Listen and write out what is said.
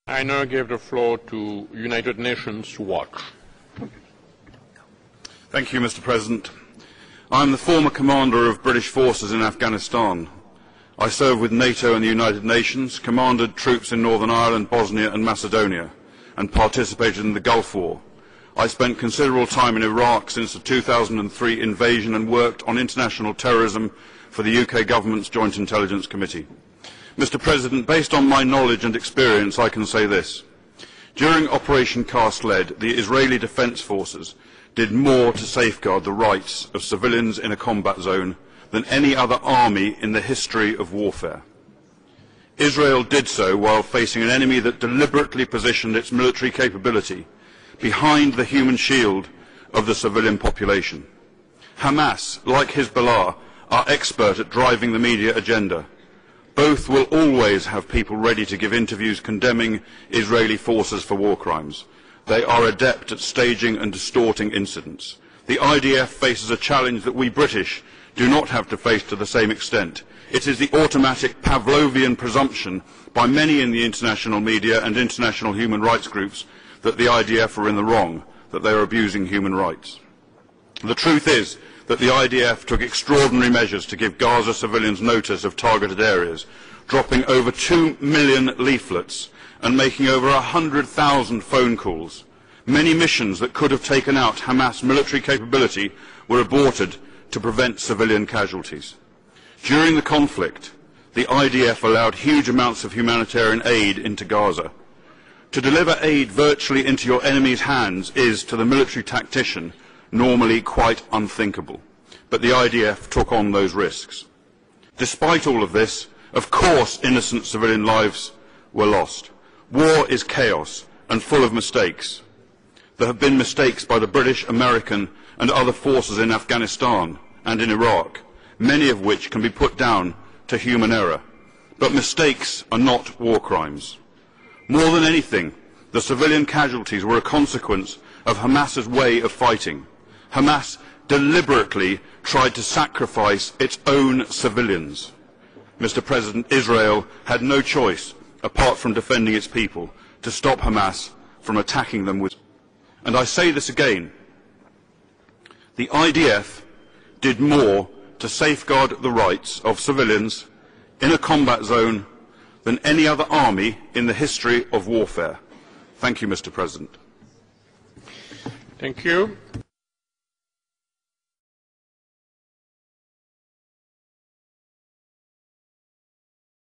I now give the floor to United Nations Watch. Thank you, Mr. President. I am the former commander of British forces in Afghanistan. I served with NATO and the United Nations, commanded troops in Northern Ireland, Bosnia and Macedonia, and participated in the Gulf War. I spent considerable time in Iraq since the 2003 invasion and worked on international terrorism for the UK Government's Joint Intelligence Committee. Mr. President, based on my knowledge and experience, I can say this. During Operation Cast Lead, the Israeli Defence Forces did more to safeguard the rights of civilians in a combat zone than any other army in the history of warfare. Israel did so while facing an enemy that deliberately positioned its military capability behind the human shield of the civilian population. Hamas, like Hezbollah, are expert at driving the media agenda. Both will always have people ready to give interviews condemning Israeli forces for war crimes. They are adept at staging and distorting incidents. The IDF faces a challenge that we British do not have to face to the same extent. It is the automatic Pavlovian presumption by many in the international media and international human rights groups that the IDF are in the wrong, that they are abusing human rights. The truth is that the IDF took extraordinary measures to give Gaza civilians notice of targeted areas, dropping over 2 million leaflets and making over 100,000 phone calls. Many missions that could have taken out Hamas military capability were aborted to prevent civilian casualties. During the conflict, the IDF allowed huge amounts of humanitarian aid into Gaza. To deliver aid virtually into your enemy's hands is, to the military tactician, normally quite unthinkable. But the IDF took on those risks. Despite all of this, of course innocent civilian lives were lost. War is chaos and full of mistakes. There have been mistakes by the British, American and other forces in Afghanistan and in Iraq, many of which can be put down to human error. But mistakes are not war crimes. More than anything, the civilian casualties were a consequence of Hamas's way of fighting. Hamas deliberately tried to sacrifice its own civilians. Mr. President, Israel had no choice, apart from defending its people, to stop Hamas from attacking them with. And I say this again, the IDF did more to safeguard the rights of civilians in a combat zone than any other army in the history of warfare. Thank you, Mr. President. Thank you.